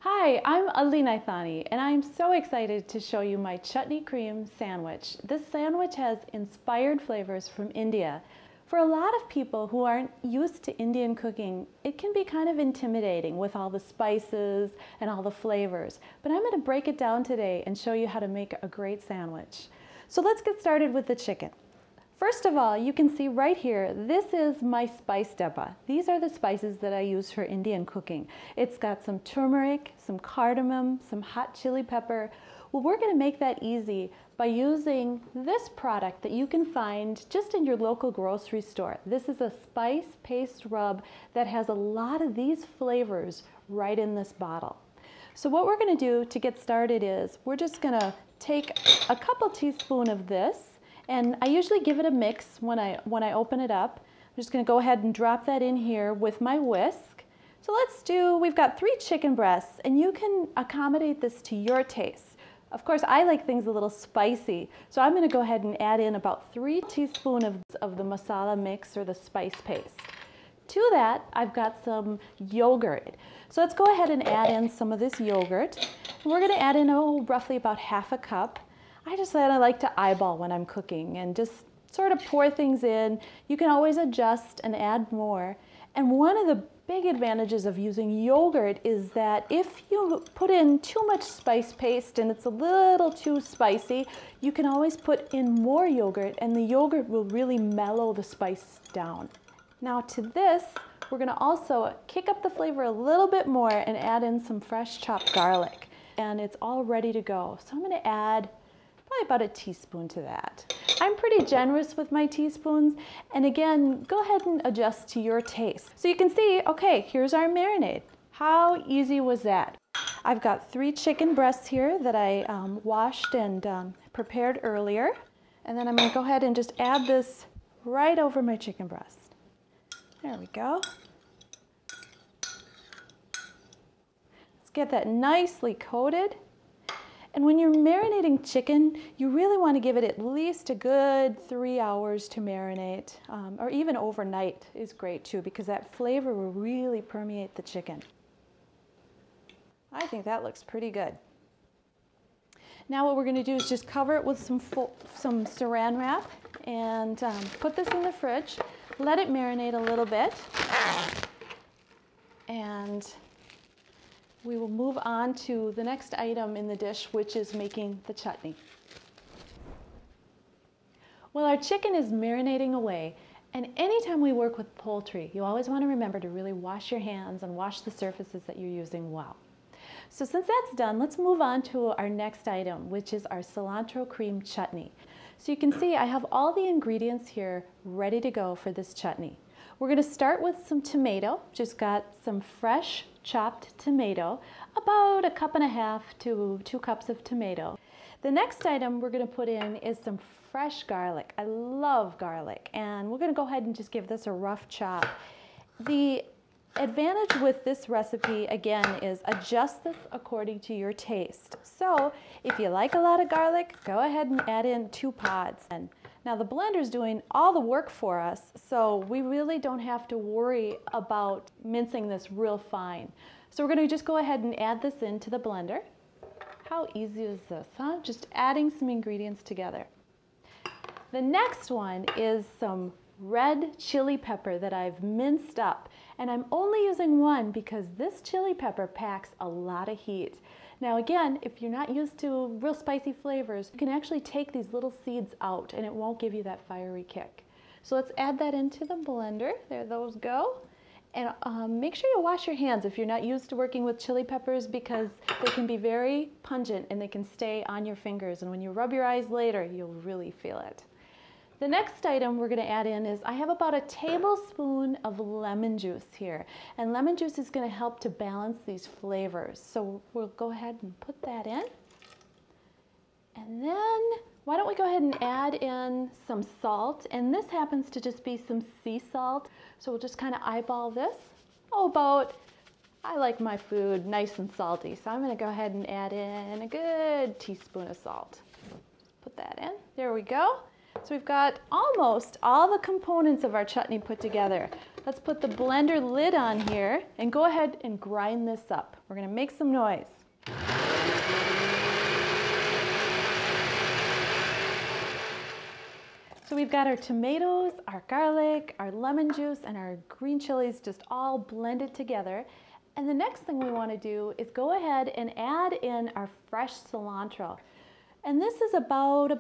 Hi, I'm Alina Thani, and I'm so excited to show you my chutney cream sandwich. This sandwich has inspired flavors from India. For a lot of people who aren't used to Indian cooking, it can be kind of intimidating with all the spices and all the flavors. But I'm going to break it down today and show you how to make a great sandwich. So let's get started with the chicken. First of all, you can see right here, this is my spice dabba. These are the spices that I use for Indian cooking. It's got some turmeric, some cardamom, some hot chili pepper. Well, we're going to make that easy by using this product that you can find just in your local grocery store. This is a spice paste rub that has a lot of these flavors right in this bottle. So what we're going to do to get started is we're just going to take a couple teaspoons of this. And I usually give it a mix when I open it up. I'm just going to go ahead and drop that in here with my whisk. So we've got 3 chicken breasts, and you can accommodate this to your taste. Of course, I like things a little spicy, so I'm going to go ahead and add in about 3 teaspoons of the masala mix or the spice paste. To that, I've got some yogurt. So let's go ahead and add in some of this yogurt. And we're going to add in roughly about half a cup. I just said I like to eyeball when I'm cooking and just sort of pour things in. You can always adjust and add more. And one of the big advantages of using yogurt is that if you put in too much spice paste and it's a little too spicy, you can always put in more yogurt and the yogurt will really mellow the spice down. Now to this, we're going to also kick up the flavor a little bit more and add in some fresh chopped garlic. And it's all ready to go. So I'm going to add probably about a teaspoon to that. I'm pretty generous with my teaspoons, and again, go ahead and adjust to your taste. So you can see, okay, here's our marinade. How easy was that? I've got 3 chicken breasts here that I washed and prepared earlier, and then I'm going to go ahead and just add this right over my chicken breast. There we go. Let's get that nicely coated. And when you're marinating chicken, you really want to give it at least a good 3 hours to marinate, or even overnight is great too, because that flavor will really permeate the chicken. I think that looks pretty good. Now what we're going to do is just cover it with some saran wrap and put this in the fridge, let it marinate a little bit, and we will move on to the next item in the dish, which is making the chutney. Well, our chicken is marinating away, and anytime we work with poultry, you always want to remember to really wash your hands and wash the surfaces that you're using well. So since that's done, let's move on to our next item, which is our cilantro cream chutney. So you can see I have all the ingredients here ready to go for this chutney. We're going to start with some tomato. Just got some fresh chopped tomato, about 1.5 cups to 2 cups of tomato. The next item we're going to put in is some fresh garlic. I love garlic, and we're going to go ahead and just give this a rough chop. The advantage with this recipe, again, is adjust this according to your taste. So if you like a lot of garlic, go ahead and add in 2 pods. And now the blender's doing all the work for us, so we really don't have to worry about mincing this real fine. So we're going to just go ahead and add this into the blender. How easy is this, huh? Just adding some ingredients together. The next one is some red chili pepper that I've minced up, and I'm only using 1 because this chili pepper packs a lot of heat. Now again, if you're not used to real spicy flavors, you can actually take these little seeds out and it won't give you that fiery kick. So let's add that into the blender. There those go. And make sure you wash your hands if you're not used to working with chili peppers, because they can be very pungent and they can stay on your fingers, and when you rub your eyes later, you'll really feel it. The next item we're going to add in is I have about 1 tablespoon of lemon juice here, and lemon juice is going to help to balance these flavors. So we'll go ahead and put that in. And then why don't we go ahead and add in some salt, and this happens to just be some sea salt. So we'll just kind of eyeball this. I like my food nice and salty, so I'm going to go ahead and add in a good teaspoon of salt. Put that in. There we go. So we've got almost all the components of our chutney put together. Let's put the blender lid on here and go ahead and grind this up. We're going to make some noise. So we've got our tomatoes, our garlic, our lemon juice, and our green chilies just all blended together. And the next thing we want to do is go ahead and add in our fresh cilantro. And this is about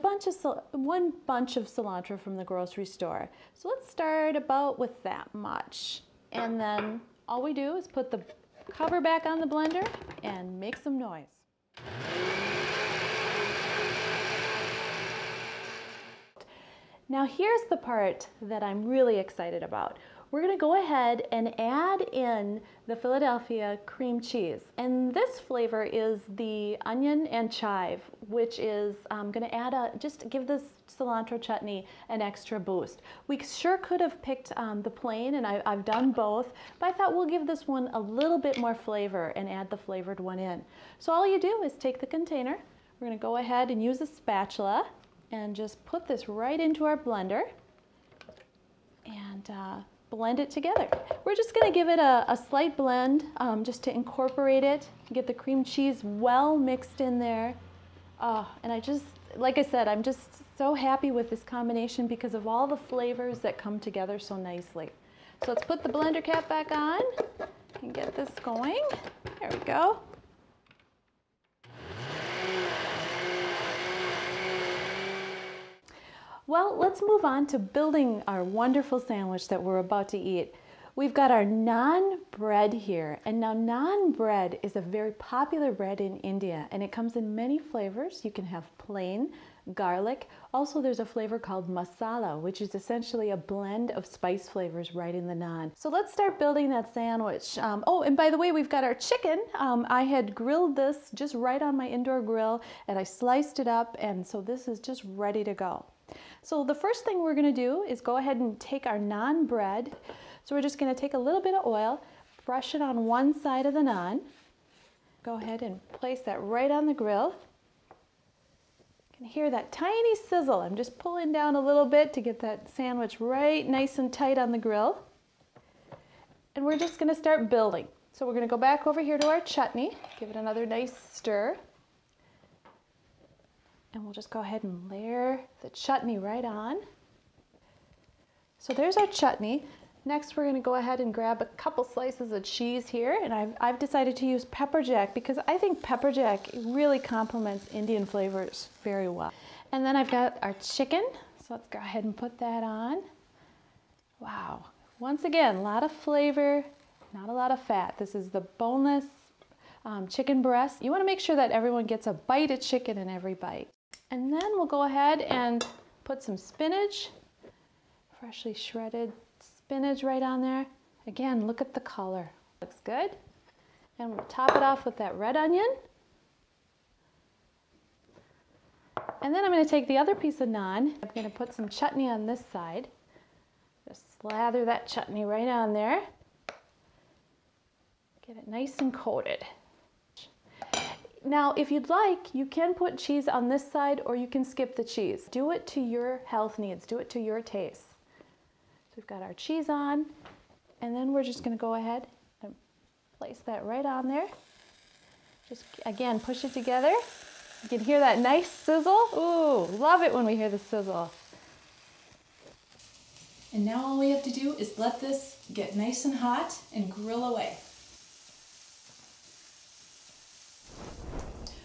one bunch of cilantro from the grocery store. So let's start about with that much. And then all we do is put the cover back on the blender and make some noise. Now here's the part that I'm really excited about. We're going to go ahead and add in the Philadelphia cream cheese. And this flavor is the onion and chive, which is going to add just give this cilantro chutney an extra boost. We sure could have picked the plain, and I've done both, but I thought we'll give this one a little bit more flavor and add the flavored one in. So all you do is take the container. We're going to go ahead and use a spatula and just put this right into our blender and blend it together. We're just going to give it a slight blend just to incorporate it, get the cream cheese well mixed in there. And like I said, I'm just so happy with this combination because of all the flavors that come together so nicely. So let's put the blender cap back on and get this going. There we go. Well, let's move on to building our wonderful sandwich that we're about to eat. We've got our naan bread here, and now naan bread is a very popular bread in India, and it comes in many flavors. You can have plain, garlic. Also, there's a flavor called masala, which is essentially a blend of spice flavors right in the naan. So let's start building that sandwich. Oh, and by the way, we've got our chicken. I had grilled this just right on my indoor grill, and I sliced it up, and so this is just ready to go. So the first thing we're going to do is go ahead and take our naan bread. So we're just going to take a little bit of oil, brush it on one side of the naan. Go ahead and place that right on the grill. You can hear that tiny sizzle. I'm just pulling down a little bit to get that sandwich right nice and tight on the grill. And we're just going to start building. So we're going to go back over here to our chutney, give it another nice stir. And we'll just go ahead and layer the chutney right on. So there's our chutney. Next, we're going to go ahead and grab a couple slices of cheese here. And I've decided to use pepper jack because I think pepper jack really complements Indian flavors very well. And then I've got our chicken. So let's go ahead and put that on. Wow. Once again, a lot of flavor, not a lot of fat. This is the boneless chicken breast. You want to make sure that everyone gets a bite of chicken in every bite. And then we'll go ahead and put some spinach, freshly shredded spinach right on there. Again, look at the color. Looks good. And we'll top it off with that red onion. And then I'm going to take the other piece of naan. I'm going to put some chutney on this side. Just slather that chutney right on there. Get it nice and coated. Now, if you'd like, you can put cheese on this side or you can skip the cheese. Do it to your health needs. Do it to your taste. So we've got our cheese on, and then we're just going to go ahead and place that right on there. Just, again, push it together. You can hear that nice sizzle. Ooh, love it when we hear the sizzle. And now all we have to do is let this get nice and hot and grill away.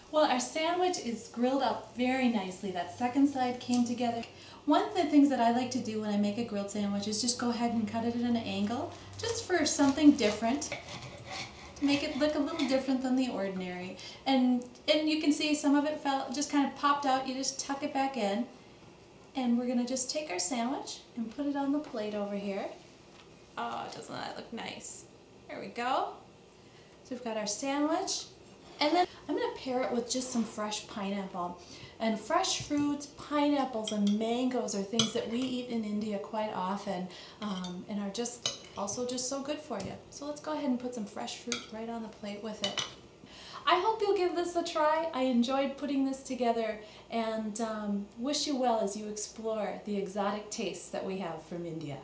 Well, our sandwich is grilled up very nicely. That second side came together. One of the things that I like to do when I make a grilled sandwich is just go ahead and cut it at an angle, just for something different, to make it look a little different than the ordinary. And you can see some of it just kind of popped out. You just tuck it back in. And we're going to just take our sandwich and put it on the plate over here. Oh, doesn't that look nice? There we go. So we've got our sandwich. And then I'm going to pair it with just some fresh pineapple. And fresh fruits, pineapples and mangoes are things that we eat in India quite often and are also just so good for you. So let's go ahead and put some fresh fruit right on the plate with it. I hope you'll give this a try. I enjoyed putting this together and wish you well as you explore the exotic tastes that we have from India.